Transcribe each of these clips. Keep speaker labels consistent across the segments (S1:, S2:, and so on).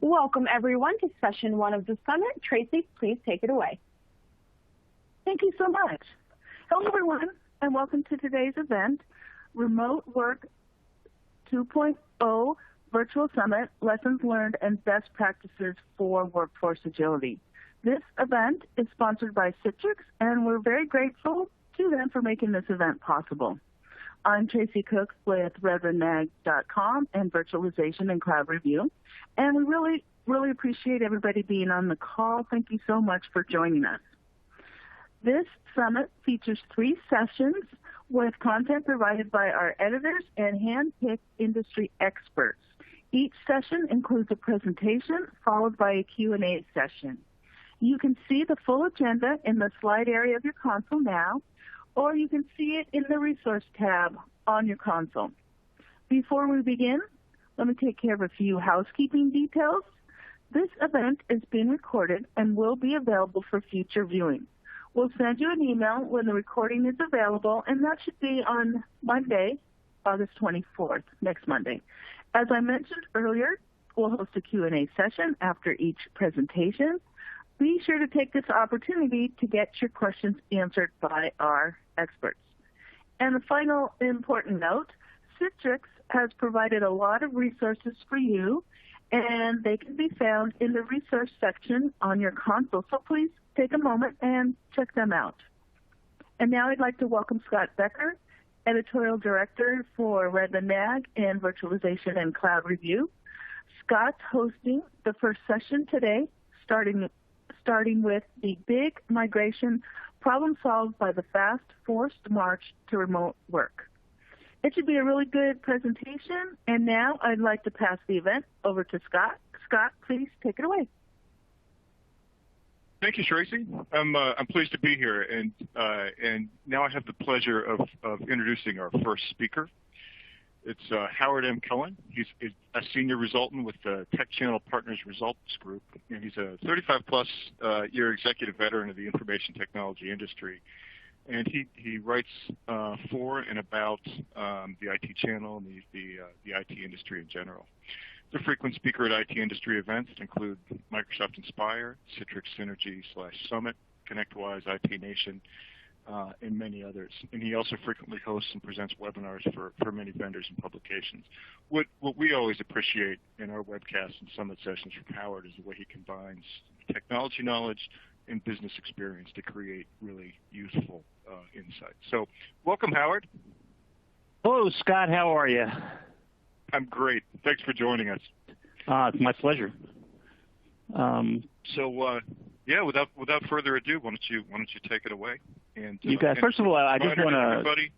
S1: Welcome, everyone, to session 1 of the summit. Tracy, please take it away.
S2: Thank you so much. Hello, everyone, and welcome to today's event, Remote Work 2.0 Virtual Summit, Lessons Learned and Best Practices for Workforce Agility. This event is sponsored by Citrix, and we're very grateful to them for making this event possible. I'm Tracy Cook with ReverendMag.com and Virtualization and Cloud Review, and we really appreciate everybody being on the call. Thank you so much for joining us. This summit features 3 sessions with content provided by our editors and hand-picked industry experts. Each session includes a presentation followed by a Q&A session. You can see the full agenda in the slide area of your console now, or you can see it in the Resource tab on your console. Before we begin, let me take care of a few housekeeping details. This event is being recorded and will be available for future viewing. We'll send you an email when the recording is available, and that should be on Monday, August 24th, next Monday. As I mentioned earlier, we'll host a Q&A session after each presentation. Be sure to take this opportunity to get your questions answered by our experts. And a final important note, Citrix has provided a lot of resources for you, and they can be found in the resource section on your console. So please take a moment and check them out. And now I'd like to welcome Scott Becker, Editorial Director for Redmond Mag and Virtualization and Cloud Review. Scott's hosting the first session today, starting with the big migration problem solved by the fast forced march to remote work. It should be a really good presentation, and now I'd like to pass the event over to Scott. Scott, please take it away.
S3: Thank you, Tracy. I'm pleased to be here, and now I have the pleasure of introducing our first speaker. It's Howard M. Cohen. He's a senior resultant with the Tech Channel Partners Results Group, and he's a 35-plus year executive veteran of the information technology industry. And he writes for and about the IT channel and the IT industry in general. He's a frequent speaker at IT industry events that include Microsoft Inspire, Citrix Synergy/Summit, ConnectWise, IT Nation, and many others. And he also frequently hosts and presents webinars for many vendors and publications. What we always appreciate in our webcasts and summit sessions from Howard is the way he combines technology knowledge and business experience to create really useful insights. So welcome, Howard.
S4: Hello, Scott. How are you?
S3: I'm great. Thanks for joining us.
S4: It's my pleasure.
S3: Yeah, without further ado, why don't you take it away? And
S4: you guys, first of all, I just want to
S3: everybody,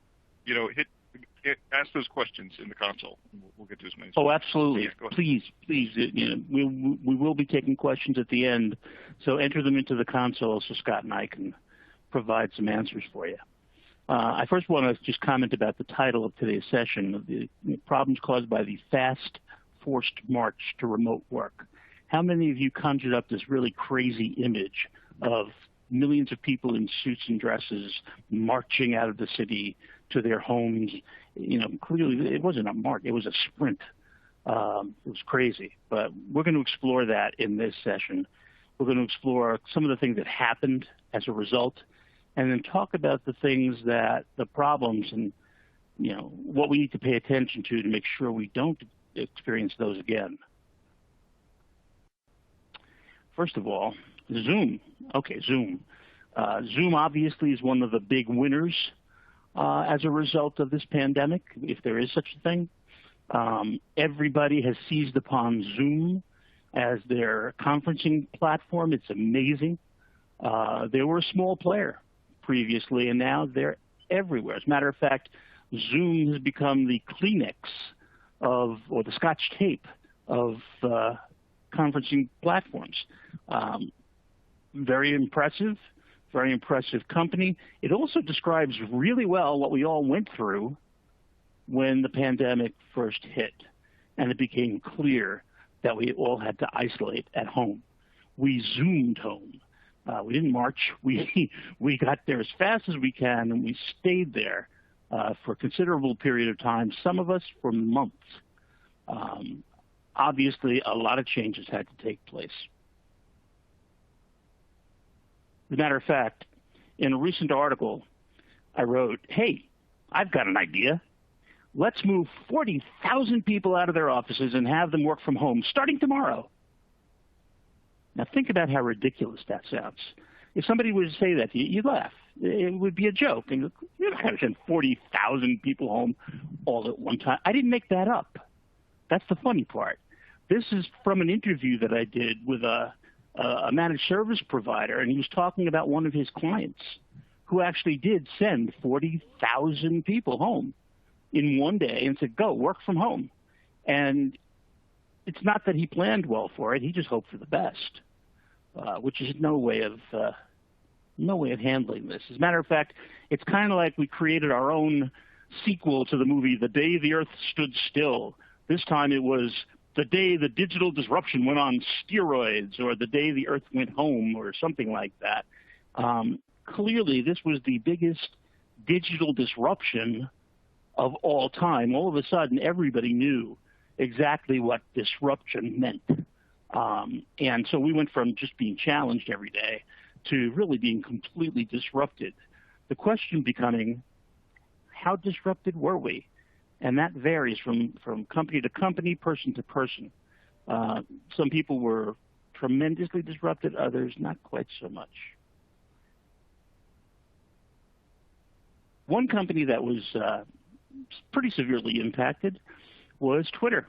S3: ask those questions in the console. We'll get to as many.
S4: Oh, absolutely.
S3: Yeah,
S4: please. We will be taking questions at the end, so enter them into the console so Scott and I can provide some answers for you. I first want to just comment about the title of today's session, the problems caused by the fast forced march to remote work. How many of you conjured up this really crazy image of millions of people in suits and dresses marching out of the city to their homes? Clearly it wasn't a march, it was a sprint. It was crazy, but we're going to explore that in this session. We're going to explore some of the things that happened as a result, and then talk about the things the problems and, what we need to pay attention to make sure we don't experience those again. First of all, Zoom. Okay, Zoom. Zoom obviously is one of the big winners as a result of this pandemic, if there is such a thing. Everybody has seized upon Zoom as their conferencing platform. It's amazing. They were a small player previously, and now they're everywhere. As a matter of fact, Zoom has become the Kleenex or the Scotch tape of conferencing platforms. Very impressive company. It also describes really well what we all went through when the pandemic first hit, and it became clear that we all had to isolate at home. We Zoomed home. We didn't march. We got there as fast as we can, and we stayed there for a considerable period of time, some of us for months. obviously a lot of changes had to take place. As a matter of fact, in a recent article, I wrote, hey, I've got an idea. Let's move 40,000 people out of their offices and have them work from home starting tomorrow. Now think about how ridiculous that sounds. If somebody were to say that to you, you'd laugh. It would be a joke. And you're not going to send 40,000 people home all at one time. I didn't make that up. That's the funny part. This is from an interview that I did with a managed service provider, and he was talking about one of his clients who actually did send 40,000 people home in one day and said, go, work from home. And it's not that he planned well for it. He just hoped for the best, which is no way of handling this. As a matter of fact, it's kind of like we created our own sequel to the movie The Day the Earth Stood Still. This time it was The Day the Digital Disruption Went on Steroids, or The Day the Earth Went Home, or something like that. Clearly, this was the biggest digital disruption of all time. All of a sudden, everybody knew exactly what disruption meant. And so we went from just being challenged every day to really being completely disrupted. The question becoming, how disrupted were we? And that varies from company to company, person to person. Some people were tremendously disrupted, others not quite so much. One company that was pretty severely impacted was Twitter.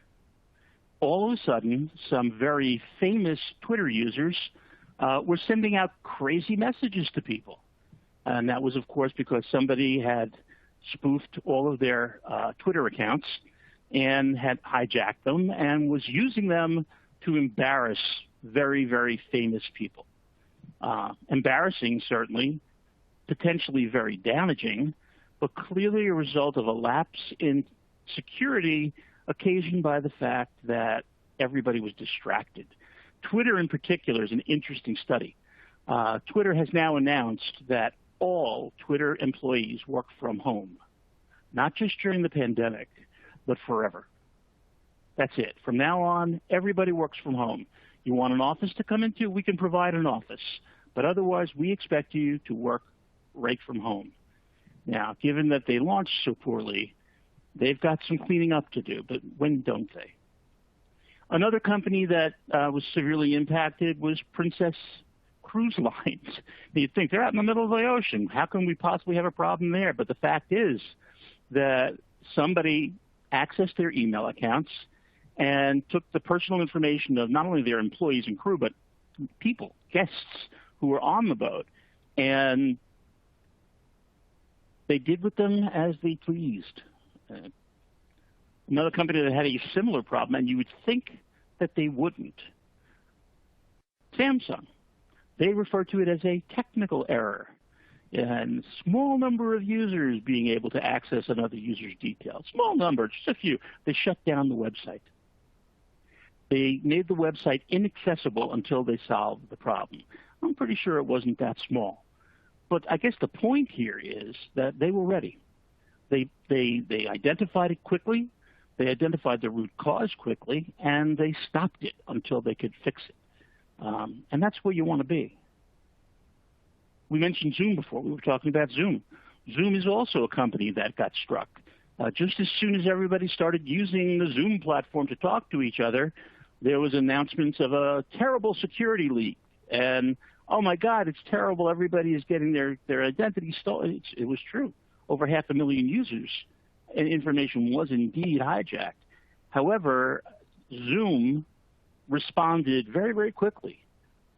S4: All of a sudden, some very famous Twitter users were sending out crazy messages to people. And that was, of course, because somebody had spoofed all of their Twitter accounts and had hijacked them and was using them to embarrass very, very famous people. Embarrassing, certainly, potentially very damaging, but clearly a result of a lapse in security occasioned by the fact that everybody was distracted. Twitter in particular is an interesting study. Twitter has now announced that all Twitter employees work from home, not just during the pandemic, but forever. That's it. From now on, everybody works from home. You want an office to come into? We can provide an office. But otherwise, we expect you to work right from home. Now, given that they launched so poorly, they've got some cleaning up to do, but when don't they? Another company that was severely impacted was Princess Cruise Lines. You'd think they're out in the middle of the ocean. How can we possibly have a problem there? But the fact is that somebody accessed their email accounts and took the personal information of not only their employees and crew, but people, guests who were on the boat, and they did with them as they pleased. Another company that had a similar problem, and you would think that they wouldn't, Samsung. They refer to it as a technical error, and small number of users being able to access another user's details. Small number, just a few. They shut down the website. They made the website inaccessible until they solved the problem. I'm pretty sure it wasn't that small. But I guess the point here is that they were ready. They identified it quickly, they identified the root cause quickly, and they stopped it until they could fix it. And that's where you want to be. We mentioned Zoom before. We were talking about Zoom. Zoom is also a company that got struck. Just as soon as everybody started using the Zoom platform to talk to each other, there was announcements of a terrible security leak. And, oh, my God, it's terrible. Everybody is getting their identity stolen. It was true. Over 500,000 users, and information was indeed hijacked. However, Zoom responded very, very quickly.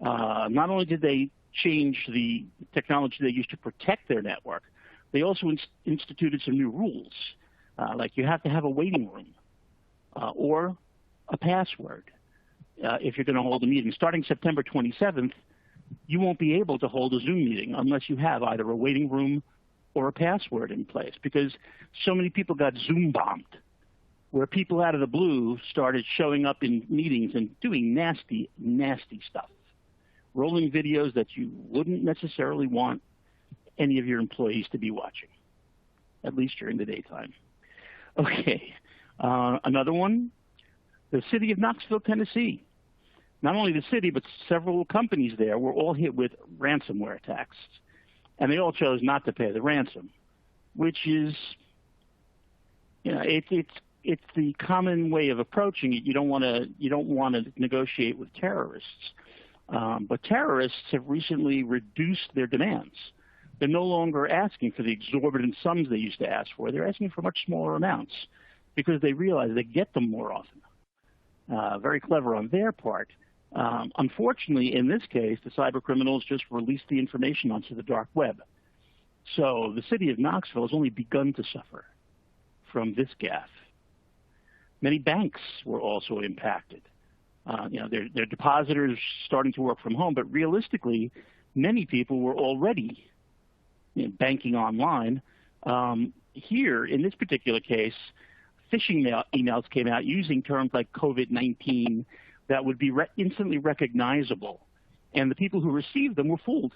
S4: Not only did they change the technology they used to protect their network, they also instituted some new rules, like you have to have a waiting room or a password if you're going to hold a meeting. Starting September 27th, you won't be able to hold a Zoom meeting unless you have either a waiting room or a password in place, because so many people got Zoom bombed, where people out of the blue started showing up in meetings and doing nasty, nasty stuff, rolling videos that you wouldn't necessarily want any of your employees to be watching, at least during the daytime. Okay, another one, The city of Knoxville, Tennessee. Not only the city, but several companies there were all hit with ransomware attacks. And they all chose not to pay the ransom, which is, it's the common way of approaching it. You don't want to negotiate with terrorists. But terrorists have recently reduced their demands. They're no longer asking for the exorbitant sums they used to ask for. They're asking for much smaller amounts because they realize they get them more often. Very clever on their part. Unfortunately, in this case, the cyber criminals just released the information onto the dark web. So the city of Knoxville has only begun to suffer from this gaffe. Many banks were also impacted. Their depositors starting to work from home, but realistically, many people were already banking online. Here, in this particular case, phishing emails came out using terms like COVID-19 that would be instantly recognizable. And the people who received them were fooled.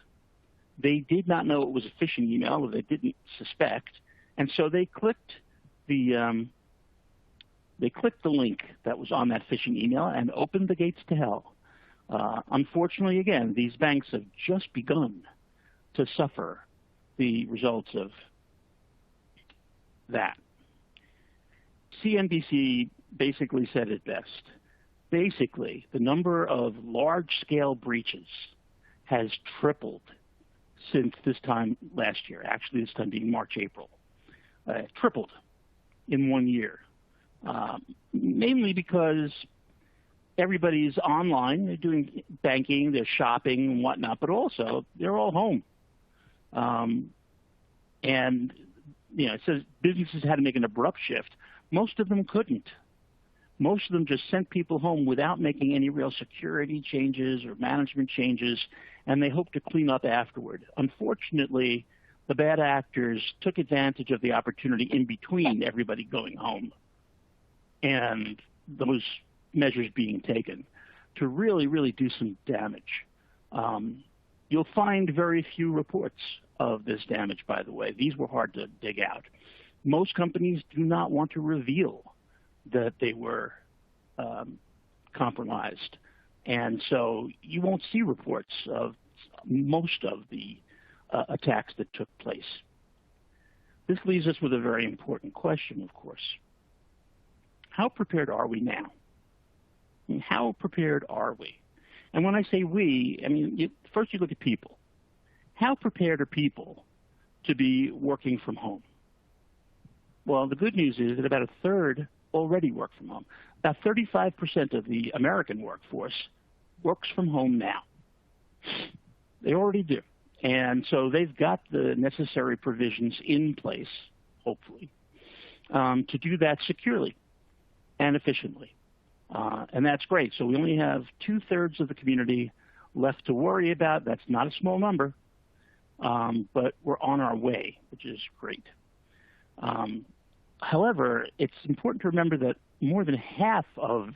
S4: They did not know it was a phishing email, or they didn't suspect. And so they clicked the link that was on that phishing email and opened the gates to hell. Unfortunately, again, these banks have just begun to suffer the results of that. CNBC basically said it best. Basically, the number of large-scale breaches has tripled since this time last year, actually this time being March, April. Tripled in 1 year. Mainly because everybody's online, they're doing banking, they're shopping and whatnot, but also they're all home. And it says businesses had to make an abrupt shift. Most of them couldn't. Most of them just sent people home without making any real security changes or management changes, and they hope to clean up afterward. Unfortunately, the bad actors took advantage of the opportunity in between everybody going home and those measures being taken to really, really do some damage. You'll find very few reports of this damage, by the way. These were hard to dig out. Most companies do not want to reveal that they were compromised. And so you won't see reports of most of the attacks that took place. This leaves us with a very important question, of course. How prepared are we now? I mean, how prepared are we? And when I say we, I mean, first you look at people. How prepared are people to be working from home? Well, the good news is that about a third already work from home. About 35% of the American workforce works from home now. They already do. And so they've got the necessary provisions in place, hopefully, to do that securely and efficiently. And that's great. So we only have 2/3 of the community left to worry about. That's not a small number, but we're on our way, which is great. However, it's important to remember that more than half of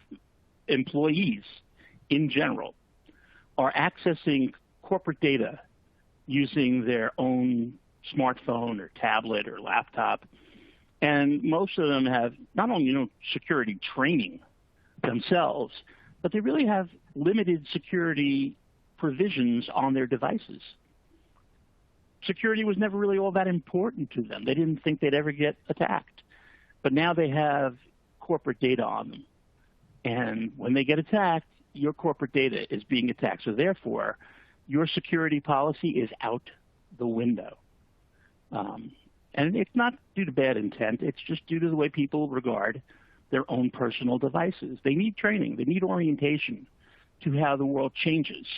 S4: employees in general are accessing corporate data using their own smartphone or tablet or laptop. And most of them have not only, security training themselves, but they really have limited security provisions on their devices. Security was never really all that important to them. They didn't think they'd ever get attacked. But now they have corporate data on them. And when they get attacked, your corporate data is being attacked. So therefore, your security policy is out the window. And it's not due to bad intent. It's just due to the way people regard their own personal devices. They need training. They need orientation to how the world changes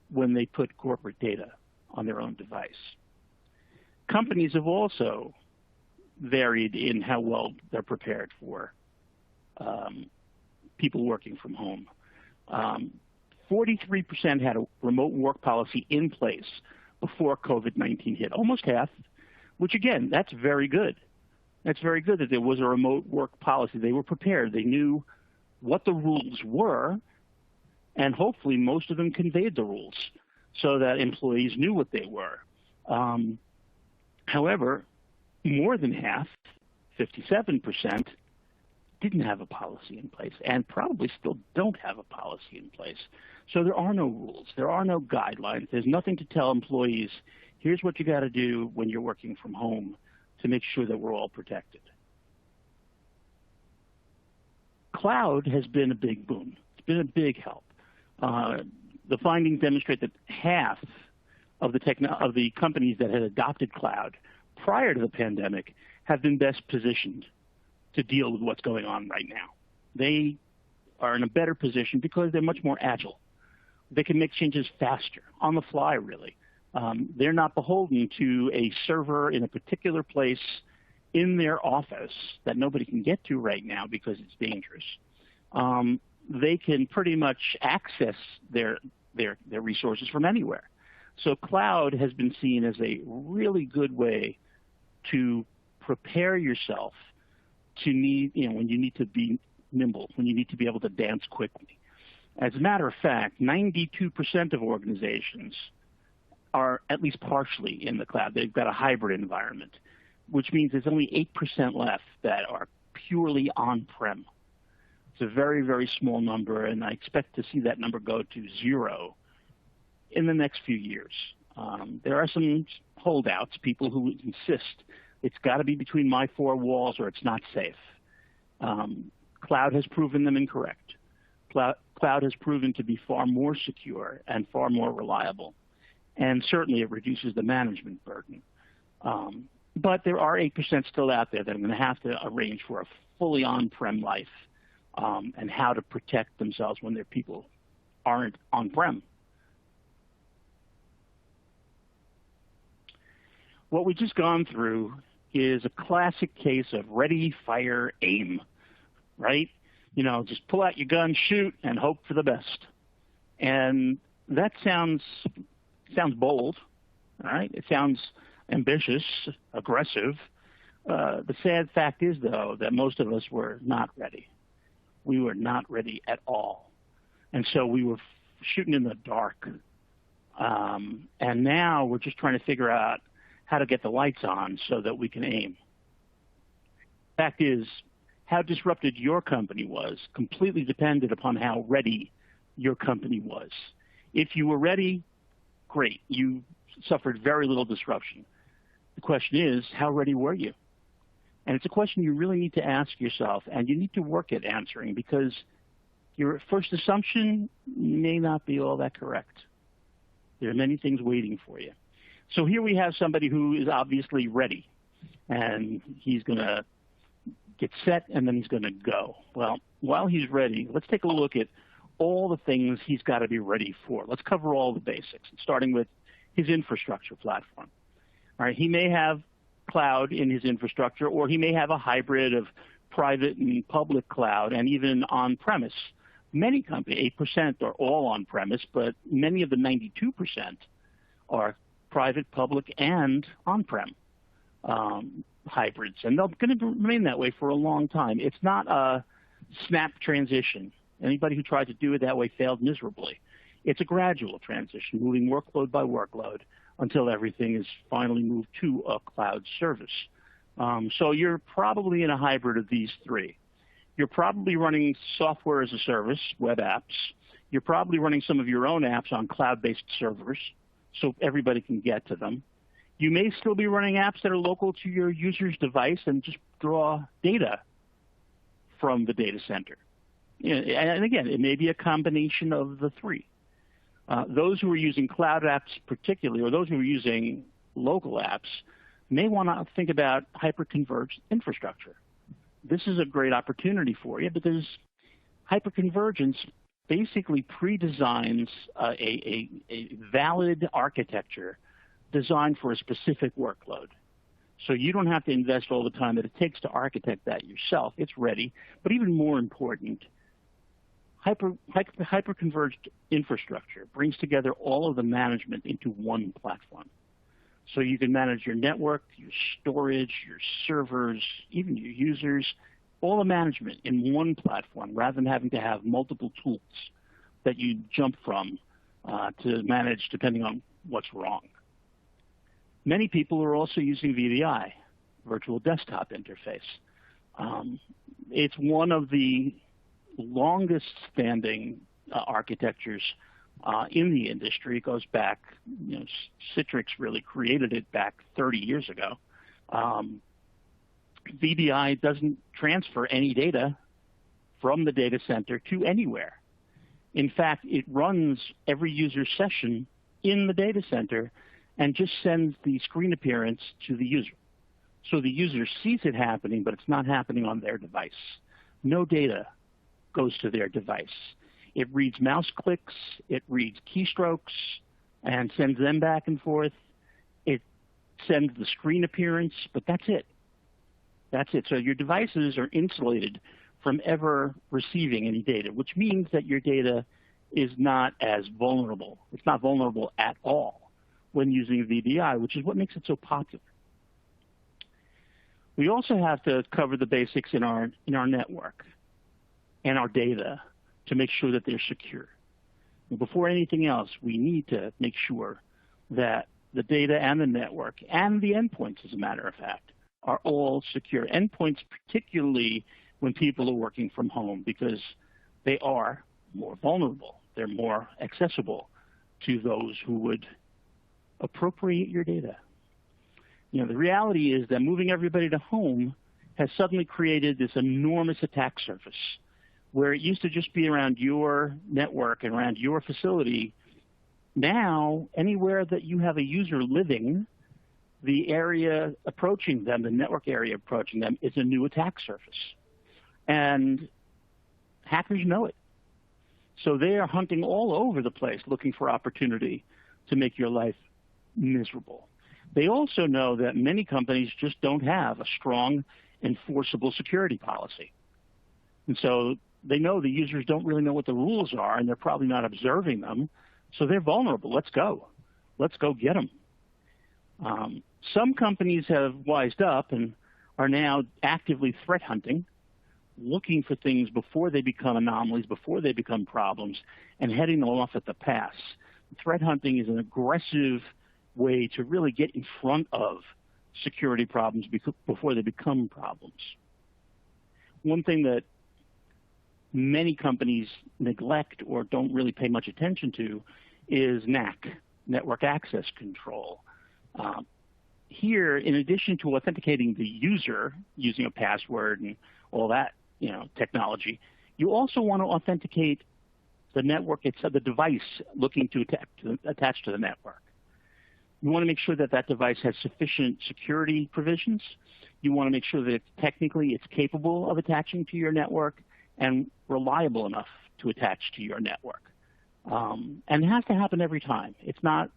S4: when they put corporate data on their own device. Companies have also varied in how well they're prepared for people working from home. 43% had a remote work policy in place before COVID-19 hit, almost half, which again, that's very good. That's very good that there was a remote work policy. They were prepared. They knew what the rules were, and hopefully most of them conveyed the rules so that employees knew what they were. However, more than half, 57%, didn't have a policy in place and probably still don't have a policy in place. So there are no rules. There are no guidelines. There's nothing to tell employees, here's what you got to do when you're working from home to make sure that we're all protected. Cloud has been a big boon. It's been a big help. The findings demonstrate that half of the companies that had adopted cloud prior to the pandemic have been best positioned to deal with what's going on right now. They are in a better position because they're much more agile. They can make changes faster, on the fly, really. They're not beholden to a server in a particular place in their office that nobody can get to right now because it's dangerous. They can pretty much access their resources from anywhere. So cloud has been seen as a really good way to prepare yourself to when you need to be nimble, when you need to be able to dance quickly. As a matter of fact, 92% of organizations are at least partially in the cloud. They've got a hybrid environment, which means there's only 8% left that are purely on-prem. It's a very, very small number, and I expect to see that number go to 0 in the next few years. There are some holdouts, people who insist it's got to be between my four walls or it's not safe. Cloud has proven them incorrect. Cloud has proven to be far more secure and far more reliable, and certainly it reduces the management burden. But there are 8% still out there that are going to have to arrange for a fully on-prem life and how to protect themselves when their people aren't on-prem. What we've just gone through is a classic case of ready, fire, aim, right? Just pull out your gun, shoot, and hope for the best. And that sounds bold, all right? It sounds ambitious, aggressive. The sad fact is, though, that most of us were not ready. We were not ready at all. And so we were shooting in the dark. And now we're just trying to figure out how to get the lights on so that we can aim. Fact is, how disrupted your company was completely depended upon how ready your company was. If you were ready, great. You suffered very little disruption. The question is, how ready were you? And it's a question you really need to ask yourself, and you need to work at answering, because your first assumption may not be all that correct. There are many things waiting for you. So here we have somebody who is obviously ready, and he's going to get set, and then he's going to go. Well, while he's ready, let's take a look at all the things he's got to be ready for. Let's cover all the basics, starting with his infrastructure platform. All right, he may have cloud in his infrastructure, or he may have a hybrid of private and public cloud, and even on-premise. Many companies, 8%, are all on-premise, but many of the 92% are private, public, and on-prem hybrids, and they're going to remain that way for a long time. It's not a snap transition. Anybody who tried to do it that way failed miserably. It's a gradual transition, moving workload by workload until everything is finally moved to a cloud service. So you're probably in a hybrid of these three. You're probably running software as a service, web apps. You're probably running some of your own apps on cloud-based servers, so everybody can get to them. You may still be running apps that are local to your user's device and just draw data from the data center. And again, it may be a combination of the three. Those who are using cloud apps particularly, or those who are using local apps, may want to think about hyperconverged infrastructure. This is a great opportunity for you because hyperconvergence basically pre-designs a valid architecture designed for a specific workload. So you don't have to invest all the time that it takes to architect that yourself. It's ready. But even more important, hyperconverged infrastructure brings together all of the management into one platform. So you can manage your network, your storage, your servers, even your users, all the management in one platform rather than having to have multiple tools that you jump from to manage depending on what's wrong. Many people are also using VDI, Virtual Desktop Interface. It's one of the longest standing architectures in the industry. It goes back, Citrix really created it back 30 years ago. VDI doesn't transfer any data from the data center to anywhere. In fact, it runs every user session in the data center and just sends the screen appearance to the user. So the user sees it happening, but it's not happening on their device. No data goes to their device. It reads mouse clicks, it reads keystrokes, and sends them back and forth. It sends the screen appearance, but that's it. That's it. So your devices are insulated from ever receiving any data, which means that your data is not as vulnerable. It's not vulnerable at all when using VDI, which is what makes it so popular. We also have to cover the basics in our network and our data to make sure that they're secure. And before anything else, we need to make sure that the data and the network and the endpoints, as a matter of fact, are all secure. Endpoints, particularly when people are working from home, because they are more vulnerable. They're more accessible to those who would appropriate your data. The reality is that moving everybody to home has suddenly created this enormous attack surface where it used to just be around your network and around your facility. Now, anywhere that you have a user living, the area approaching them, the network area approaching them, is a new attack surface. And hackers know it. So they are hunting all over the place looking for opportunity to make your life miserable. They also know that many companies just don't have a strong, enforceable security policy. And so they know the users don't really know what the rules are, and they're probably not observing them. So they're vulnerable. Let's go. Let's go get them. Some companies have wised up and are now actively threat hunting, looking for things before they become anomalies, before they become problems, and heading them off at the pass. Threat hunting is an aggressive way to really get in front of security problems before they become problems. One thing that many companies neglect or don't really pay much attention to is NAC, Network Access Control. Here, in addition to authenticating the user using a password and all that technology, you also want to authenticate the network itself, the device looking to attach to the network. You want to make sure that that device has sufficient security provisions. You want to make sure that technically it's capable of attaching to your network and reliable enough to attach to your network. And it has to happen every time. It's not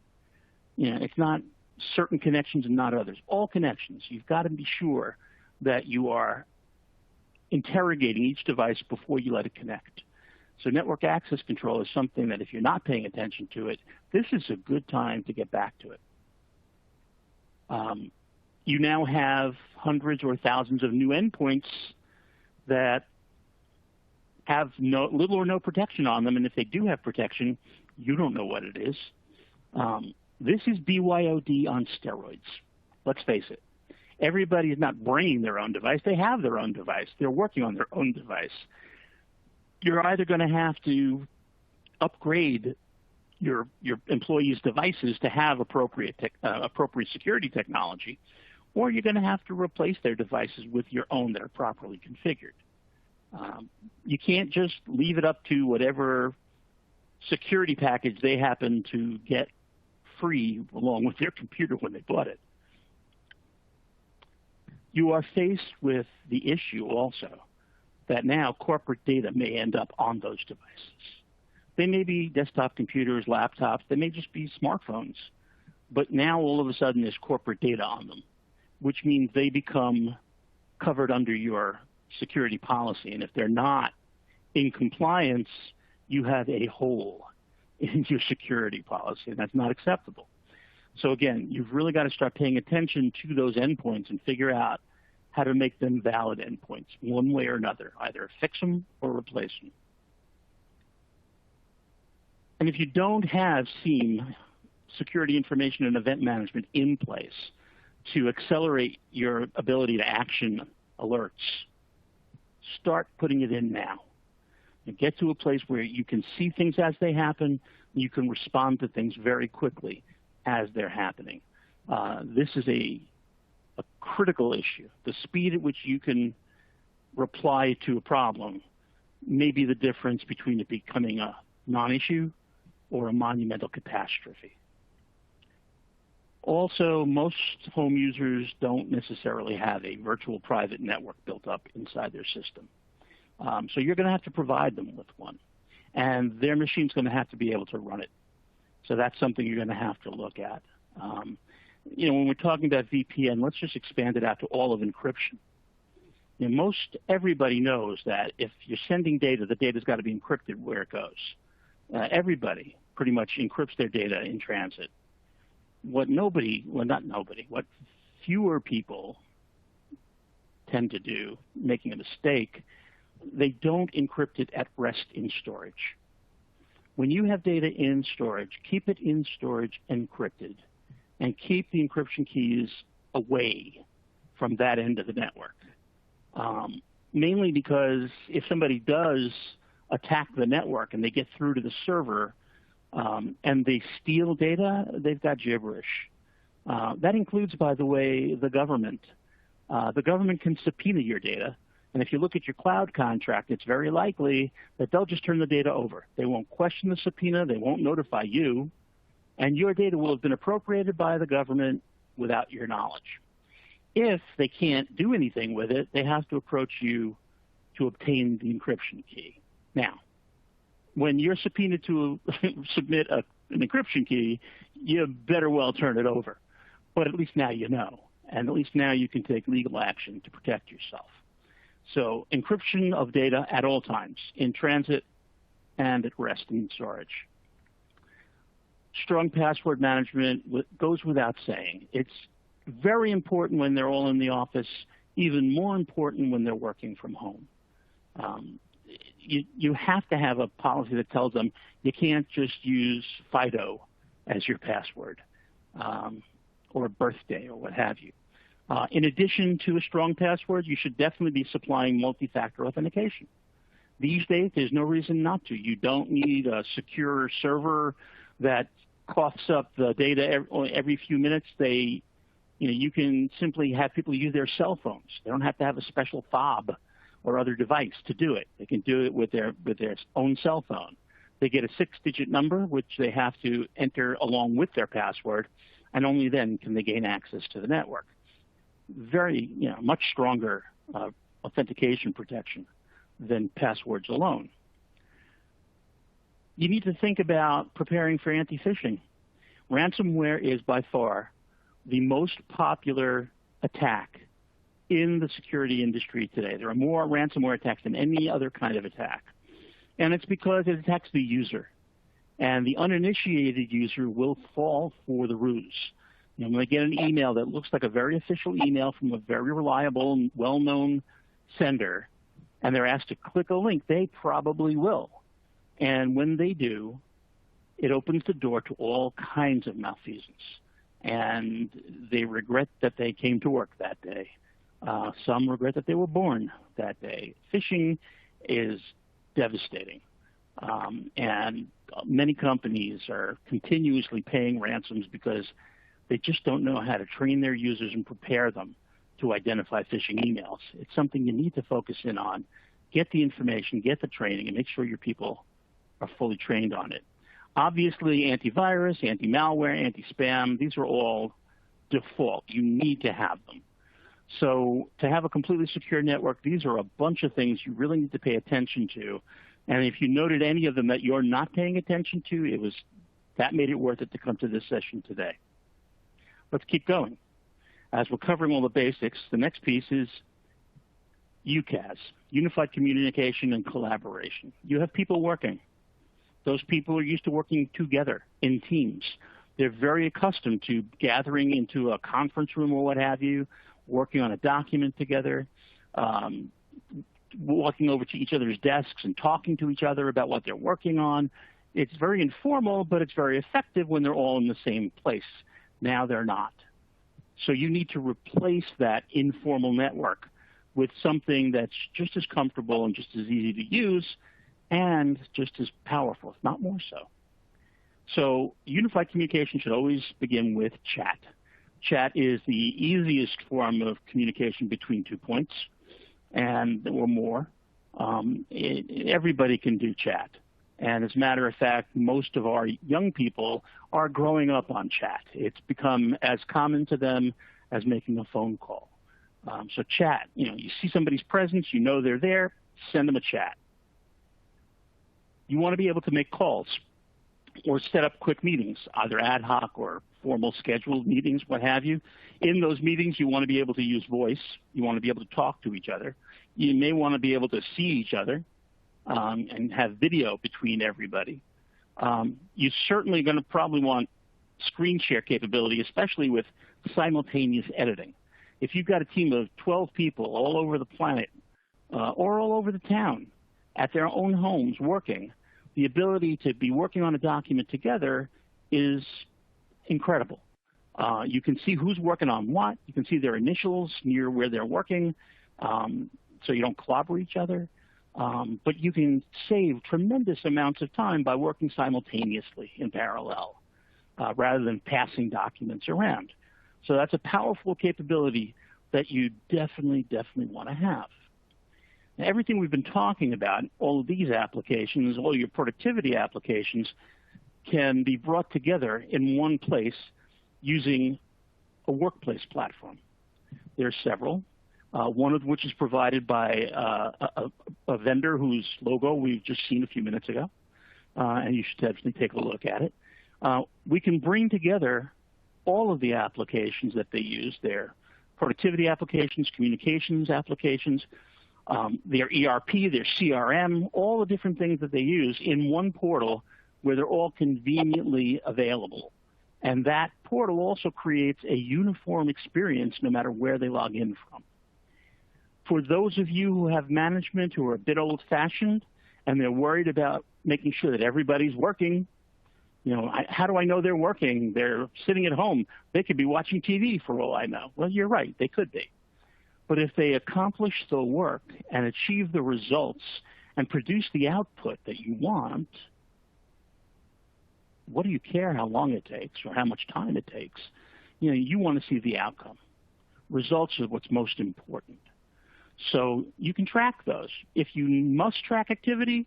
S4: certain connections and not others. All connections. You've got to be sure that you are interrogating each device before you let it connect. So network access control is something that if you're not paying attention to it, this is a good time to get back to it. You now have hundreds or thousands of new endpoints that have little or no protection on them, and if they do have protection, you don't know what it is. This is BYOD on steroids. Let's face it. Everybody is not bringing their own device. They have their own device. They're working on their own device. You're either going to have to upgrade your employees' devices to have appropriate security technology, or you're going to have to replace their devices with your own that are properly configured. You can't just leave it up to whatever security package they happen to get free along with their computer when they bought it. You are faced with the issue also that now corporate data may end up on those devices. They may be desktop computers, laptops, they may just be smartphones, but now all of a sudden there's corporate data on them, which means they become covered under your security policy. And if they're not in compliance, you have a hole in your security policy, and that's not acceptable. So again, you've really got to start paying attention to those endpoints and figure out how to make them valid endpoints one way or another, either fix them or replace them. And if you don't have SIEM, security information and event management, in place to accelerate your ability to action alerts start putting it in now. And get to a place where you can see things as they happen. You can respond to things very quickly as they're happening. This is a critical issue. The speed at which you can reply to a problem may be the difference between it becoming a non-issue or a monumental catastrophe. Also, most home users don't necessarily have a virtual private network built up inside their system. So you're going to have to provide them with one. And their machine's going to have to be able to run it. So that's something you're going to have to look at. When we're talking about VPN, let's just expand it out to all of encryption. Most everybody knows that if you're sending data, the data's got to be encrypted where it goes. Everybody pretty much encrypts their data in transit. What fewer people tend to do, making a mistake, they don't encrypt it at rest in storage. When you have data in storage, keep it in storage encrypted, and keep the encryption keys away from that end of the network. Mainly because if somebody does attack the network and they get through to the server and they steal data, they've got gibberish. That includes, by the way, the government. The government can subpoena your data, and if you look at your cloud contract, it's very likely that they'll just turn the data over. They won't question the subpoena, they won't notify you, and your data will have been appropriated by the government without your knowledge. If they can't do anything with it, they have to approach you to obtain the encryption key. Now, when you're subpoenaed to submit an encryption key, you better well turn it over. But at least now you know, and at least now you can take legal action to protect yourself. So encryption of data at all times, in transit and at rest in storage. Strong password management goes without saying. It's very important when they're all in the office, even more important when they're working from home. You have to have a policy that tells them you can't just use Fido as your password or birthday or what have you. In addition to a strong password, you should definitely be supplying multi-factor authentication. These days, there's no reason not to. You don't need a secure server that coughs up the data every few minutes. You can simply have people use their cell phones. They don't have to have a special fob or other device to do it. They can do it with their own cell phone. They get a 6-digit number, which they have to enter along with their password, and only then can they gain access to the network. Very, much stronger authentication protection than passwords alone. You need to think about preparing for anti-phishing. Ransomware is by far the most popular attack in the security industry today. There are more ransomware attacks than any other kind of attack. And it's because it attacks the user. And the uninitiated user will fall for the ruse. When they get an email that looks like a very official email from a very reliable and well-known sender, and they're asked to click a link, they probably will. And when they do, it opens the door to all kinds of malfeasance. And they regret that they came to work that day. Some regret that they were born that day. Phishing is devastating. And many companies are continuously paying ransoms because they just don't know how to train their users and prepare them to identify phishing emails. It's something you need to focus in on. Get the information, get the training, and make sure your people are fully trained on it. Obviously, antivirus, anti-malware, anti-spam, these are all default. You need to have them. So to have a completely secure network, these are a bunch of things you really need to pay attention to. And if you noted any of them that you're not paying attention to, that made it worth it to come to this session today. Let's keep going. As we're covering all the basics, the next piece is UCaaS, Unified Communication and Collaboration. You have people working. Those people are used to working together in teams. They're very accustomed to gathering into a conference room or what have you, working on a document together, walking over to each other's desks and talking to each other about what they're working on. It's very informal, but it's very effective when they're all in the same place. Now they're not. So you need to replace that informal network with something that's just as comfortable and just as easy to use and just as powerful, if not more so. So unified communication should always begin with chat. Chat is the easiest form of communication between 2 points or more. Everybody can do chat. And as a matter of fact, most of our young people are growing up on chat. It's become as common to them as making a phone call. So chat, you see somebody's presence, you know they're there, send them a chat. You want to be able to make calls or set up quick meetings, either ad hoc or formal scheduled meetings, what have you. In those meetings, you want to be able to use voice. You want to be able to talk to each other. You may want to be able to see each other and have video between everybody. You're certainly going to probably want screen share capability, especially with simultaneous editing. If you've got a team of 12 people all over the planet or all over the town at their own homes working, the ability to be working on a document together is incredible. You can see who's working on what. You can see their initials near where they're working, so you don't clobber each other. But you can save tremendous amounts of time by working simultaneously in parallel rather than passing documents around. So that's a powerful capability that you definitely want to have. Now, everything we've been talking about, all of these applications, all your productivity applications, can be brought together in one place using a workplace platform. There are several, one of which is provided by a vendor whose logo we've just seen a few minutes ago, and you should definitely take a look at it. We can bring together all of the applications that they use, their productivity applications, communications applications, their ERP, their CRM, all the different things that they use in one portal where they're all conveniently available. And that portal also creates a uniform experience no matter where they log in from. For those of you who have management who are a bit old-fashioned and they're worried about making sure that everybody's working, how do I know they're working? They're sitting at home. They could be watching TV for all I know. Well, you're right. They could be. But if they accomplish the work and achieve the results and produce the output that you want, what do you care how long it takes or how much time it takes? You want to see the outcome. Results are what's most important. So you can track those. If you must track activity,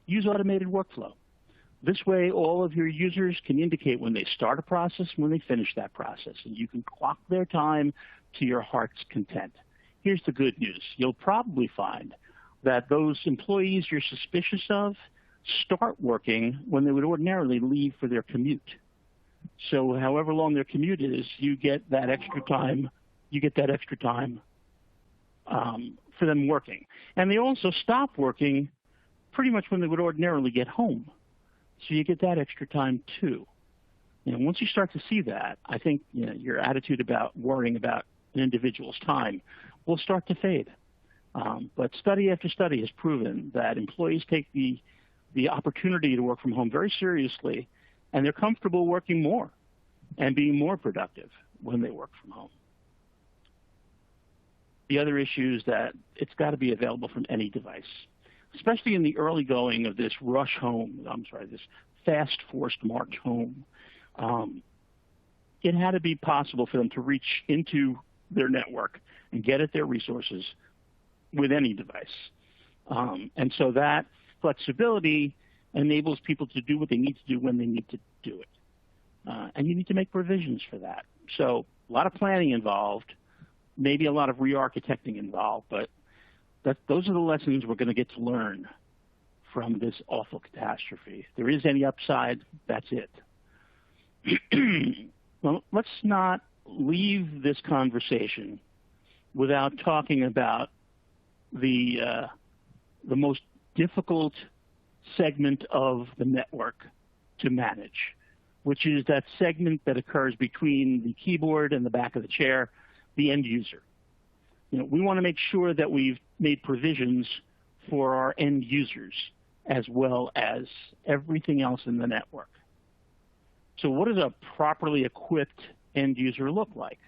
S4: use automated workflow. This way, all of your users can indicate when they start a process and when they finish that process, and you can clock their time to your heart's content. Here's the good news. You'll probably find that those employees you're suspicious of start working when they would ordinarily leave for their commute. So however long their commute is, you get that extra time. For them working. And they also stop working pretty much when they would ordinarily get home. So you get that extra time too. Once you start to see that, I think your attitude about worrying about an individual's time will start to fade. But study after study has proven that employees take the opportunity to work from home very seriously, and they're comfortable working more and being more productive when they work from home. The other issue is that it's got to be available from any device, especially in the early going of this this fast forced march home. It had to be possible for them to reach into their network and get at their resources with any device. And so that flexibility enables people to do what they need to do when they need to do it. And you need to make provisions for that. So a lot of planning involved, maybe a lot of re-architecting involved, but those are the lessons we're going to get to learn from this awful catastrophe. If there is any upside, that's it. Well, let's not leave this conversation without talking about the most difficult segment of the network to manage, which is that segment that occurs between the keyboard and the back of the chair, the end user. We want to make sure that we've made provisions for our end users as well as everything else in the network. So what does a properly equipped end user look like?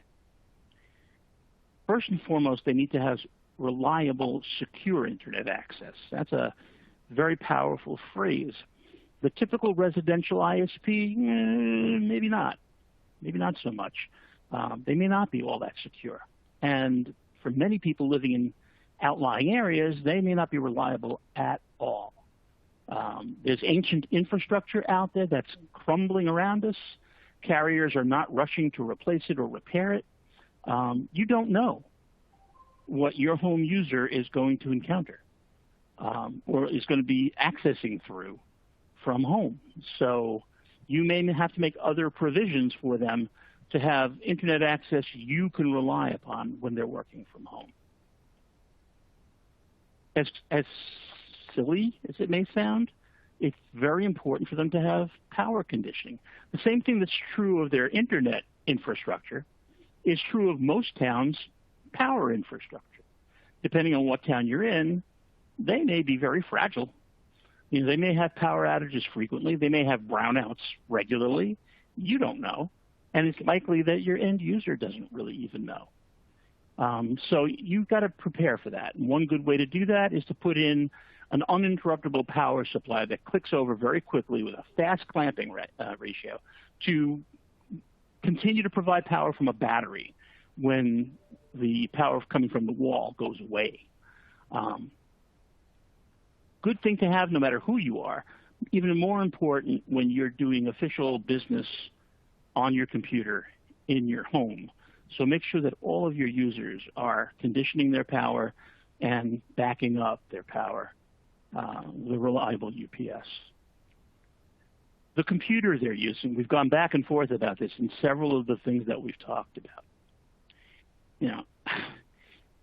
S4: First and foremost, they need to have reliable, secure internet access. That's a very powerful phrase. The typical residential ISP, maybe not so much. They may not be all that secure. And for many people living in outlying areas, they may not be reliable at all. There's ancient infrastructure out there that's crumbling around us. Carriers are not rushing to replace it or repair it. You don't know what your home user is going to encounter or is going to be accessing through from home. So you may have to make other provisions for them to have internet access you can rely upon when they're working from home. As silly as it may sound, it's very important for them to have power conditioning. The same thing that's true of their internet infrastructure is true of most towns' power infrastructure. Depending on what town you're in, they may be very fragile. They may have power outages frequently. They may have brownouts regularly. You don't know. And it's likely that your end user doesn't really even know. So you've got to prepare for that. And one good way to do that is to put in an uninterruptible power supply that clicks over very quickly with a fast clamping ratio to continue to provide power from a battery when the power coming from the wall goes away. Good thing to have no matter who you are. Even more important when you're doing official business on your computer in your home. So make sure that all of your users are conditioning their power and backing up their power with a reliable UPS. The computer they're using, we've gone back and forth about this in several of the things that we've talked about.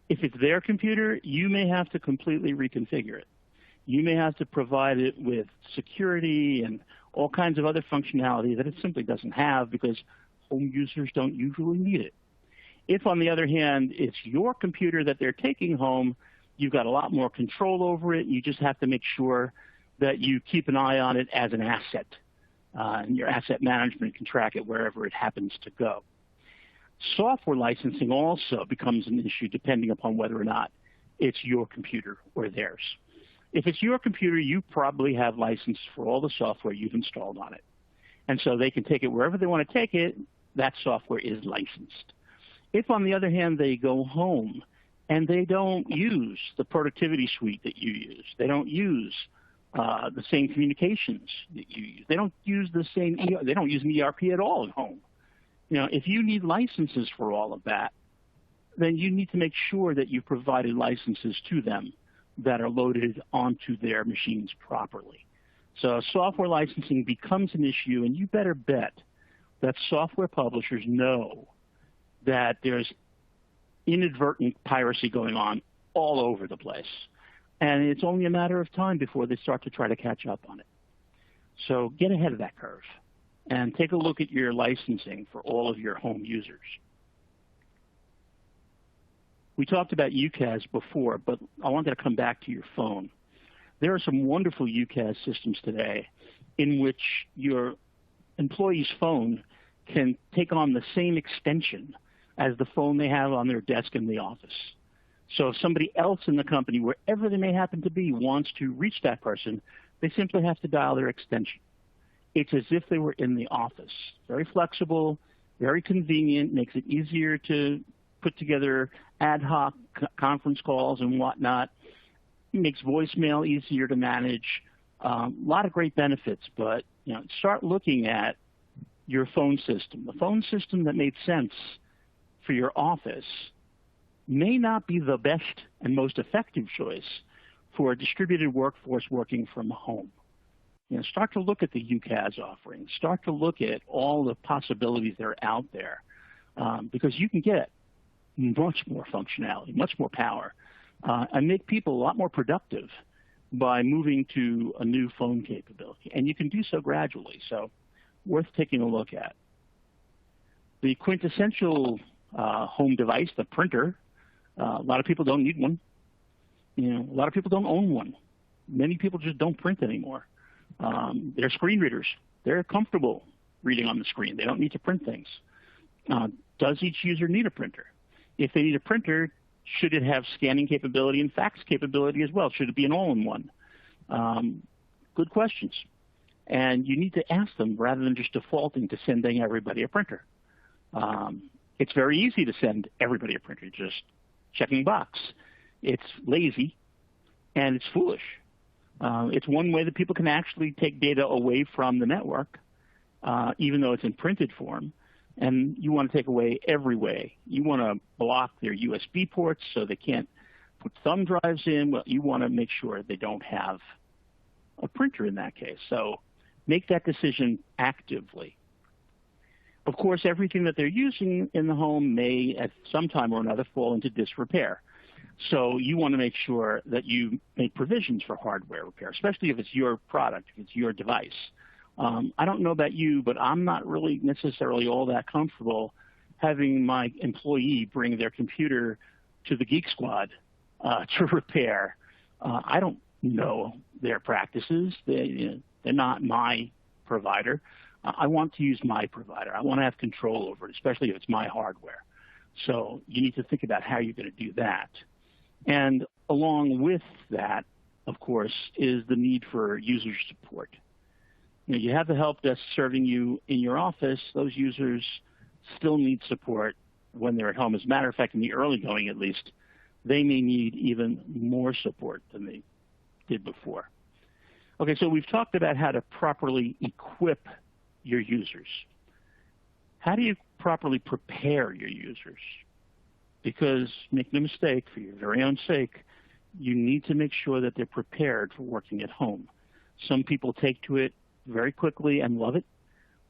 S4: If it's their computer, you may have to completely reconfigure it. You may have to provide it with security and all kinds of other functionality that it simply doesn't have because home users don't usually need it. If, on the other hand, it's your computer that they're taking home, you've got a lot more control over it. You just have to make sure that you keep an eye on it as an asset, and your asset management can track it wherever it happens to go. Software licensing also becomes an issue depending upon whether or not it's your computer or theirs. If it's your computer, you probably have license for all the software you've installed on it. And so they can take it wherever they want to take it. That software is licensed. If, on the other hand, they go home and they don't use the productivity suite that you use, they don't use the same communications that you use, they don't use they don't use an ERP at all at home. If you need licenses for all of that, then you need to make sure that you provided licenses to them that are loaded onto their machines properly. So software licensing becomes an issue, and you better bet that software publishers know that there's inadvertent piracy going on all over the place. And it's only a matter of time before they start to try to catch up on it. So get ahead of that curve and take a look at your licensing for all of your home users. We talked about UCaaS before, but I wanted to come back to your phone. There are some wonderful UCaaS systems today in which your employee's phone can take on the same extension as the phone they have on their desk in the office. So if somebody else in the company, wherever they may happen to be, wants to reach that person, they simply have to dial their extension. It's as if they were in the office. Very flexible, very convenient, makes it easier to put together ad hoc conference calls and whatnot. It makes voicemail easier to manage. A lot of great benefits, but start looking at your phone system. The phone system that made sense for your office may not be the best and most effective choice for a distributed workforce working from home. Start to look at the UCaaS offerings. Start to look at all the possibilities that are out there, because you can get much more functionality, much more power, and make people a lot more productive by moving to a new phone capability. And you can do so gradually, so worth taking a look at. The quintessential home device, the printer, a lot of people don't need one. A lot of people don't own one. Many people just don't print anymore. They're screen readers. They're comfortable reading on the screen. They don't need to print things. Does each user need a printer? If they need a printer, Should it have scanning capability and fax capability as well? Should it be an all-in-one? Good questions. And you need to ask them rather than just defaulting to sending everybody a printer. It's very easy to send everybody a printer, just checking box. It's lazy and it's foolish. It's one way that people can actually take data away from the network, even though it's in printed form. And you want to take away every way. You want to block their USB ports so they can't put thumb drives in. Well, you want to make sure they don't have a printer in that case. So make that decision actively. Of course, everything that they're using in the home may at some time or another fall into disrepair. So you want to make sure that you make provisions for hardware repair, especially if it's your product, if it's your device. I don't know about you, but I'm not really necessarily all that comfortable having my employee bring their computer to the Geek Squad to repair. I don't know their practices. They're not my provider. I want to use my provider. I want to have control over it, especially if it's my hardware. So you need to think about how you're going to do that. And along with that, of course, is the need for user support. You have the help desk serving you in your office. Those users still need support when they're at home. As a matter of fact, in the early going at least, they may need even more support than they did before. Okay, so we've talked about how to properly equip your users. How do you properly prepare your users? Because, make no mistake, for your very own sake, you need to make sure that they're prepared for working at home. Some people take to it very quickly and love it.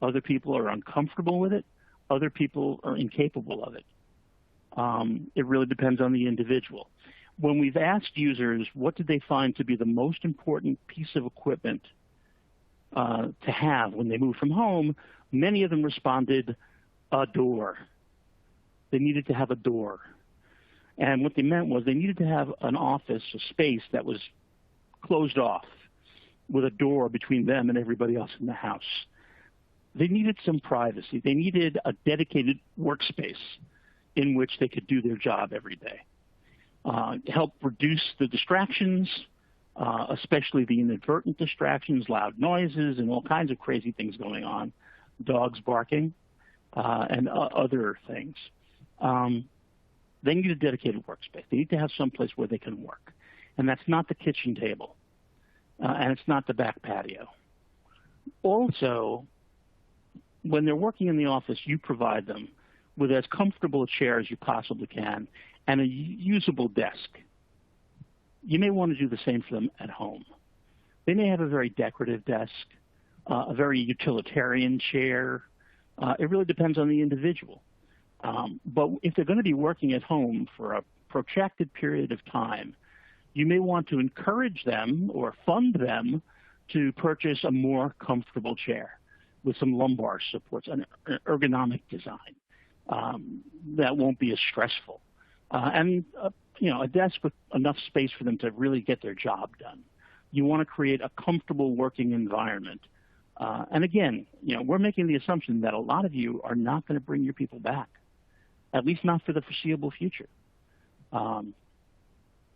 S4: Other people are uncomfortable with it. Other people are incapable of it. It really depends on the individual. When we've asked users what did they find to be the most important piece of equipment to have when they moved from home, many of them responded, a door. They needed to have a door. And what they meant was they needed to have an office, a space that was closed off with a door between them and everybody else in the house. They needed some privacy. They needed a dedicated workspace in which they could do their job every day. Help reduce the distractions, especially the inadvertent distractions, loud noises, and all kinds of crazy things going on, dogs barking, and other things. They need a dedicated workspace. They need to have some place where they can work. And that's not the kitchen table. And it's not the back patio. Also, when they're working in the office, you provide them with as comfortable a chair as you possibly can and a usable desk. You may want to do the same for them at home. They may have a very decorative desk, a very utilitarian chair. It really depends on the individual. But if they're going to be working at home for a protracted period of time, you may want to encourage them or fund them to purchase a more comfortable chair with some lumbar supports, an ergonomic design that won't be as stressful, and a desk with enough space for them to really get their job done. You want to create a comfortable working environment. And again, we're making the assumption that a lot of you are not going to bring your people back, at least not for the foreseeable future.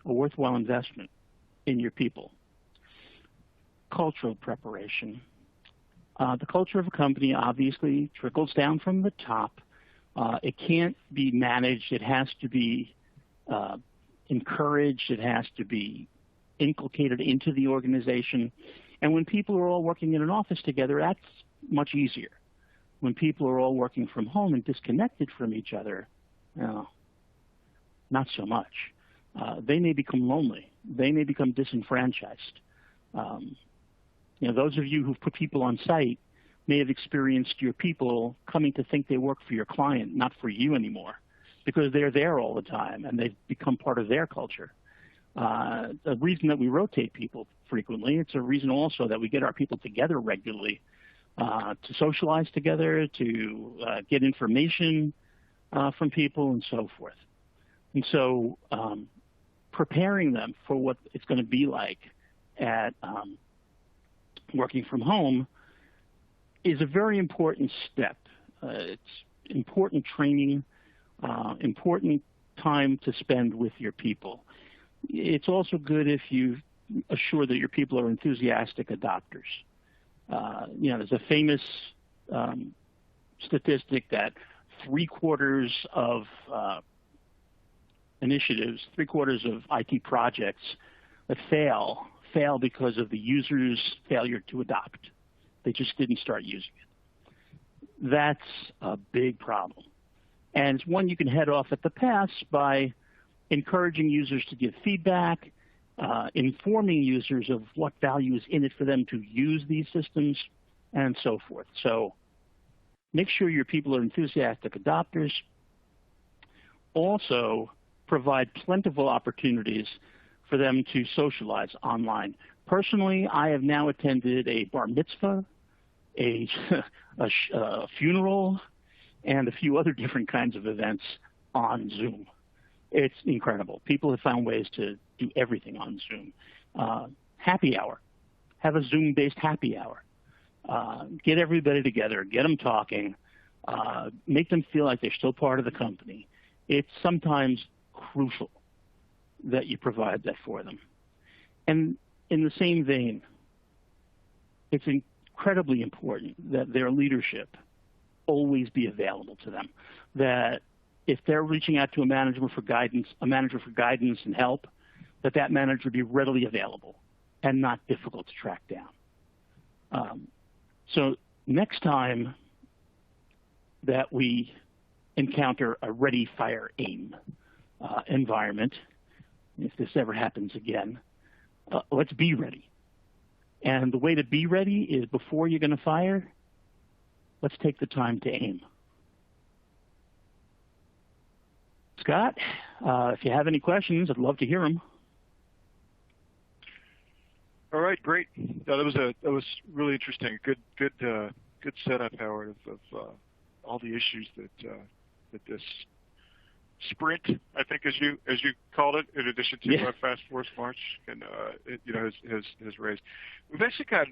S4: A worthwhile investment in your people. Cultural preparation. The culture of a company obviously trickles down from the top. It can't be managed. It has to be encouraged. It has to be inculcated into the organization. And when people are all working in an office together, that's much easier. When people are all working from home and disconnected from each other, not so much. They may become lonely. They may become disenfranchised. Those of you who've put people on site may have experienced your people coming to think they work for your client, not for you anymore, because they're there all the time and they've become part of their culture. The reason that we rotate people frequently, it's a reason also that we get our people together regularly to socialize together, to get information from people and so forth. And so preparing them for what it's going to be like at working from home is a very important step. It's important training, important time to spend with your people. It's also good if you assure that your people are enthusiastic adopters. There's a famous statistic that 3/4 of initiatives, 3/4 of IT projects that fail because of the user's failure to adopt. They just didn't start using it. That's a big problem. And it's one you can head off at the pass by encouraging users to give feedback, informing users of what value is in it for them to use these systems, and so forth. So make sure your people are enthusiastic adopters. Also, provide plentiful opportunities for them to socialize online. Personally, I have now attended a bar mitzvah, a funeral, and a few other different kinds of events on Zoom. It's incredible. People have found ways to do everything on Zoom. Happy hour. Have a Zoom-based happy hour. Get everybody together. Get them talking. Make them feel like they're still part of the company. It's sometimes crucial that you provide that for them. And in the same vein, it's incredibly important that their leadership always be available to them. That if they're reaching out to a manager for guidance and help, that manager be readily available and not difficult to track down. So next time that we encounter a ready, fire, aim environment, if this ever happens again, let's be ready. And the way to be ready is before you're going to fire, let's take the time to aim. Scott, if you have any questions, I'd love to hear them.
S3: All right, great. That was really interesting. Good setup, Howard, of all the issues that this sprint, I think, as you called it, in addition to Fast Force March, and has raised. We've actually got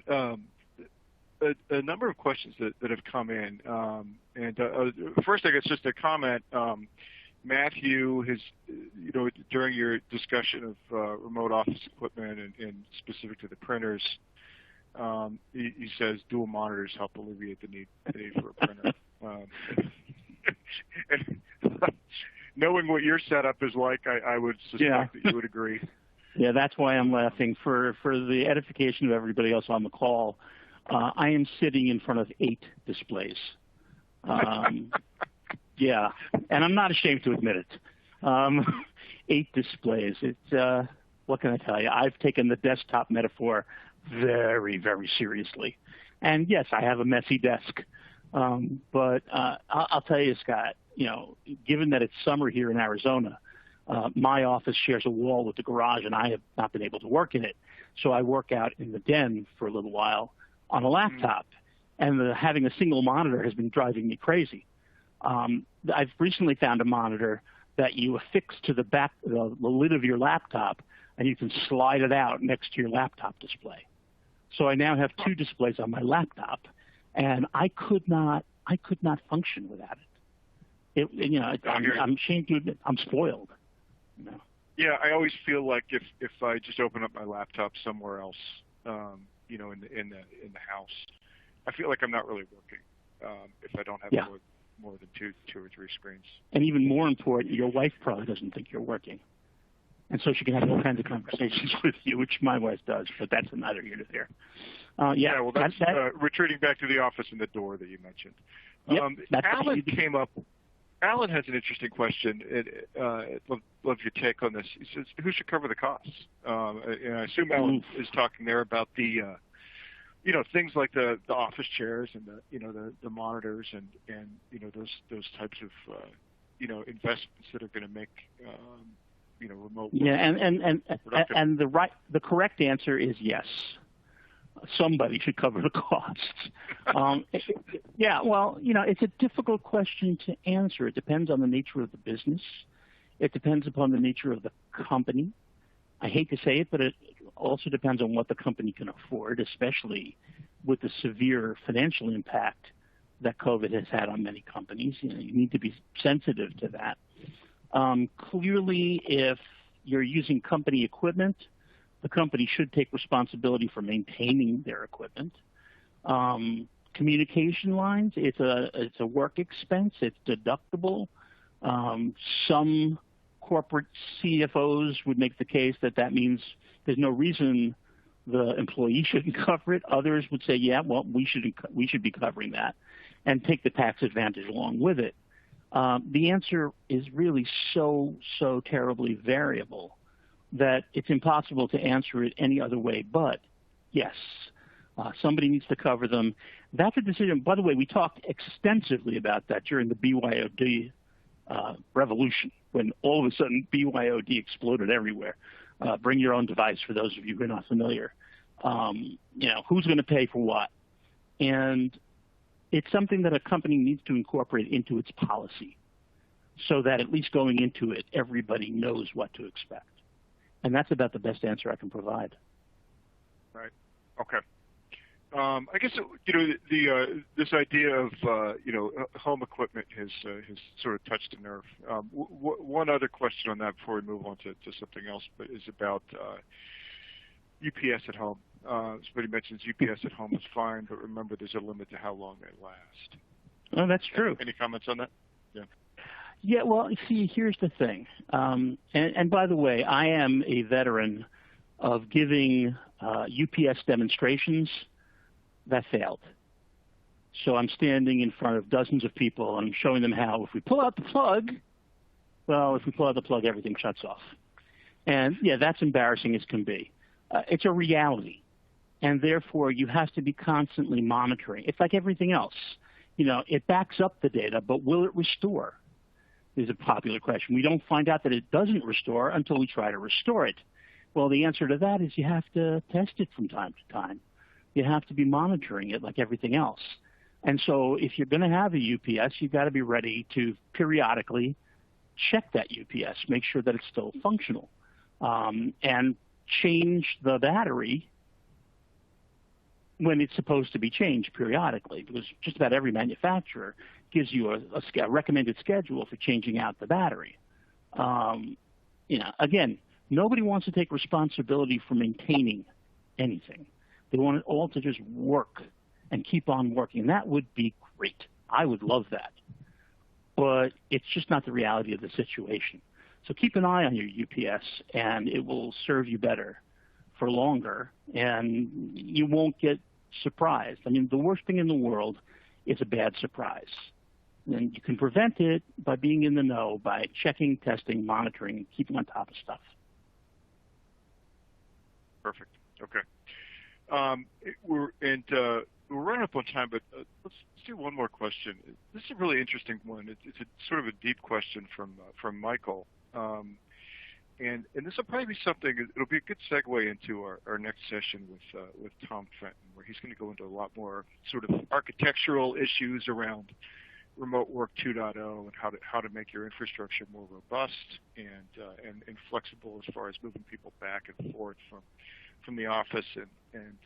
S3: a number of questions that have come in, first, I guess, just a comment. Matthew has, during your discussion of remote office equipment and specific to the printers, he says dual monitors help alleviate the need for a printer. And knowing what your setup is like, I would suspect that you would agree.
S4: Yeah, that's why I'm laughing. For the edification of everybody else on the call, I am sitting in front of 8 displays. Yeah, and I'm not ashamed to admit it. 8 displays. It's what can I tell you? I've taken the desktop metaphor very, very seriously. And yes, I have a messy desk. But I'll tell you, Scott, given that it's summer here in Arizona, my office shares a wall with the garage, and I have not been able to work in it. So I work out in the den for a little while on a laptop. And having a single monitor has been driving me crazy. I've recently found a monitor that you affix to the back, the lid of your laptop, and you can slide it out next to your laptop display. So I now have 2 displays on my laptop, and I could not function without it. I'm ashamed to admit I'm spoiled.
S3: Yeah, I always feel like if I just open up my laptop somewhere else, in the house, I feel like I'm not really working if I don't have more than two or 3 screens. And even more important, your wife probably doesn't think you're working. And so she can have all kinds of conversations with you, which my wife does, but that's neither here nor there. Well, that's retreating back to the office and the door that you mentioned. Alan came up. Alan has an interesting question. Love your take on this. He says, who should cover the costs? And I assume Alan is talking there about the things like the office chairs and the monitors and those types of investments that are going to make remote.
S4: Yeah, and the correct answer is yes. Somebody should cover the costs. It's a difficult question to answer. It depends on the nature of the business. It depends upon the nature of the company. I hate to say it, but it also depends on what the company can afford, especially with the severe financial impact that COVID has had on many companies. You need to be sensitive to that. Clearly, if you're using company equipment, the company should take responsibility for maintaining their equipment. Communication lines, it's a work expense. It's deductible. Some corporate CFOs would make the case that means there's no reason the employee shouldn't cover it. Others would say, yeah, well, we should be covering that and take the tax advantage along with it. The answer is really so terribly variable that it's impossible to answer it any other way but yes. Somebody needs to cover them. That's a decision. By the way, we talked extensively about that during the BYOD revolution, when all of a sudden BYOD exploded everywhere. Bring your own device for those of you who are not familiar. Who's going to pay for what? And it's something that a company needs to incorporate into its policy so that at least going into it, everybody knows what to expect. And that's about the best answer I can provide.
S3: Right. Okay. I guess this idea of home equipment has sort of touched a nerve. One other question on that before we move on to something else, but is about UPS at home. Somebody mentions UPS at home is fine, but remember there's a limit to how long they last.
S4: Oh, that's true.
S3: Any comments on that? Yeah.
S4: Yeah. Well, see, here's the thing. And by the way, I am a veteran of giving UPS demonstrations that failed. So I'm standing in front of dozens of people and I'm showing them how if we pull out the plug, everything shuts off. And yeah, that's embarrassing as can be. It's a reality. And therefore you have to be constantly monitoring. It's like everything else. It backs up the data, but will it restore? Is a popular question. We don't find out that it doesn't restore until we try to restore it. Well, the answer to that is you have to test it from time to time. You have to be monitoring it like everything else. And so if you're going to have a UPS, you've got to be ready to periodically check that UPS, make sure that it's still functional, and change the battery when it's supposed to be changed periodically, because just about every manufacturer gives you a recommended schedule for changing out the battery. Again, nobody wants to take responsibility for maintaining anything. They want it all to just work and keep on working. That would be great. I would love that. But it's just not the reality of the situation. So keep an eye on your UPS, and it will serve you better for longer, and you won't get surprised. I mean, the worst thing in the world is a bad surprise. And you can prevent it by being in the know, by checking, testing, monitoring, and keeping on top of stuff.
S3: Perfect. Okay. We're running up on time, but let's do one more question. This is a really interesting one. It's a sort of a deep question from Michael, and this will probably be something. It'll be a good segue into our next session with Tom Fenton, where he's going to go into a lot more sort of architectural issues around remote work 2.0 and how to make your infrastructure more robust and flexible as far as moving people back and forth from the office and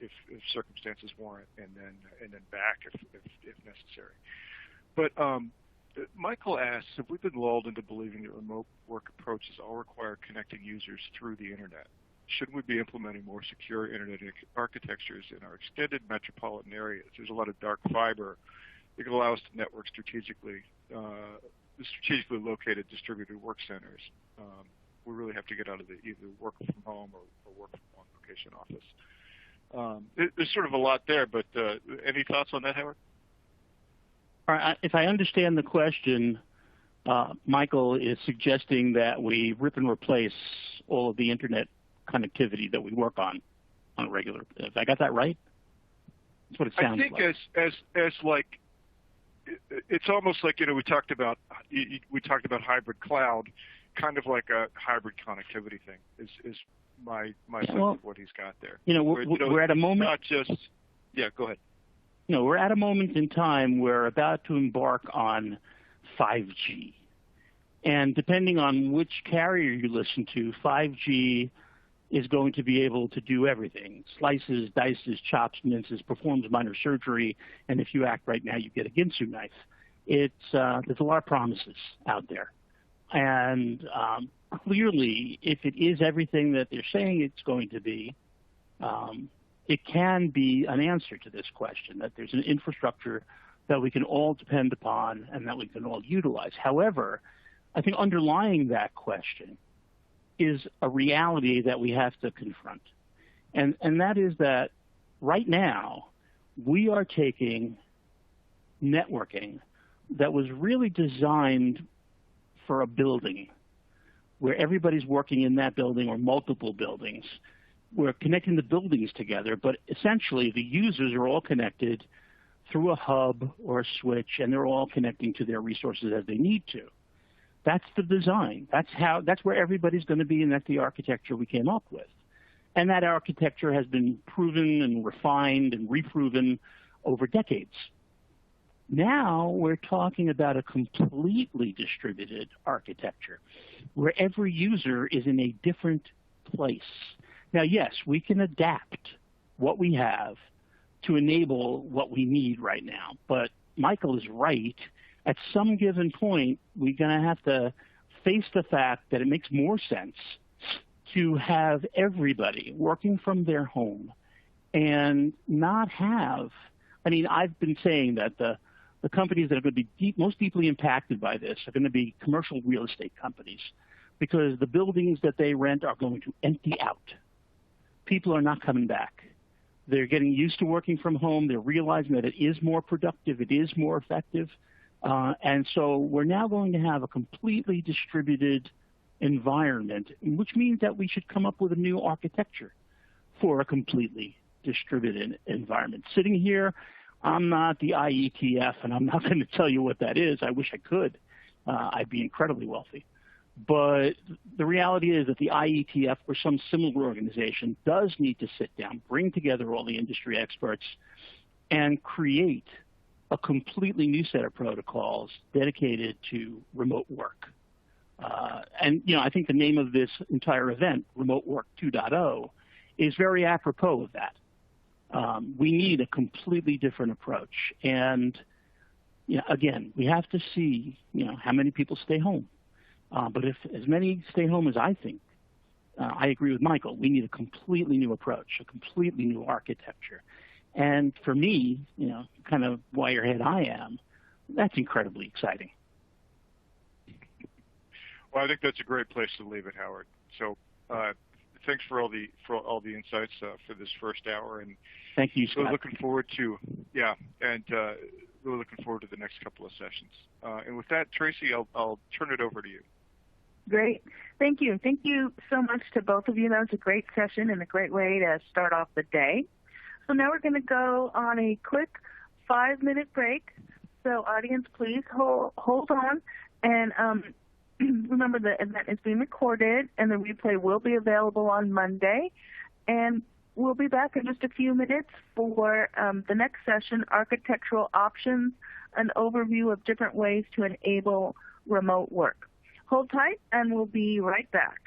S3: if circumstances warrant, and then back if necessary. But Michael asks, have we been lulled into believing that remote work approaches all require connecting users through the internet? Should we be implementing more secure internet architectures in our extended metropolitan areas? There's a lot of dark fiber that can allow us to network strategically located distributed work centers. We really have to get out of either work from home or work from on-location office. There's sort of a lot there, but any thoughts on that, Howard?
S4: All right, if I understand the question, Michael is suggesting that we rip and replace all of the internet connectivity that we work on a regular. If I got that right, that's what it sounds like.
S3: I think as like it's almost like we talked about hybrid cloud, kind of like a hybrid connectivity thing is my sense of what he's got there.
S4: We're at a moment.
S3: Not just go ahead.
S4: We're at a moment in time where we're about to embark on 5G. And depending on which carrier you listen to, 5G is going to be able to do everything. Slices, dices, chops, minces, performs minor surgery, and if you act right now, you get a Ginsu knife. there's a lot of promises out there. And clearly, if it is everything that they're saying it's going to be, it can be an answer to this question, that there's an infrastructure that we can all depend upon and that we can all utilize. However, I think underlying that question is a reality that we have to confront. And that is that right now, we are taking networking that was really designed for a building where everybody's working in that building or multiple buildings. We're connecting the buildings together, but essentially the users are all connected through a hub or a switch, and they're all connecting to their resources as they need to. That's the design. That's where everybody's going to be, and that's the architecture we came up with. And that architecture has been proven and refined and reproven over decades. Now we're talking about a completely distributed architecture where every user is in a different place. Now, yes, we can adapt what we have to enable what we need right now. But Michael is right. At some given point, we're going to have to face the fact that it makes more sense to have everybody working from their home and not have, I mean, I've been saying that the companies that are going to be most deeply impacted by this are going to be commercial real estate companies, because the buildings that they rent are going to empty out. People are not coming back. They're getting used to working from home. They're realizing that it is more productive. It is more effective. And so we're now going to have a completely distributed environment, which means that we should come up with a new architecture for a completely distributed environment. Sitting here, I'm not the IETF, and I'm not going to tell you what that is. I wish I could. I'd be incredibly wealthy. But the reality is that the IETF or some similar organization does need to sit down, bring together all the industry experts, and create a completely new set of protocols dedicated to remote work. And, you know, I think the name of this entire event, Remote Work 2.0, is very apropos of that. We need a completely different approach. And, you know, again, we have to see, you know, how many people stay home. But if as many stay home as I think, I agree with Michael, we need a completely new approach, a completely new architecture. And for me, you know, kind of wirehead I am, that's incredibly exciting.
S3: Well, I think that's a great place to leave it, Howard. So thanks for all the insights for this first hour, and
S4: thank you, Scott.
S3: We're looking forward to we're looking forward to the next couple of sessions. And with that, Tracy, I'll turn it over to you.
S2: Great. Thank you. Thank you so much to both of you. That was a great session and a great way to start off the day. So now we're going to go on a quick 5-minute break. So audience, please hold on. And remember, the event is being recorded, and the replay will be available on Monday. And we'll be back in just a few minutes for the next session, Architectural Options, an overview of different ways to enable remote work. Hold tight, and we'll be right back.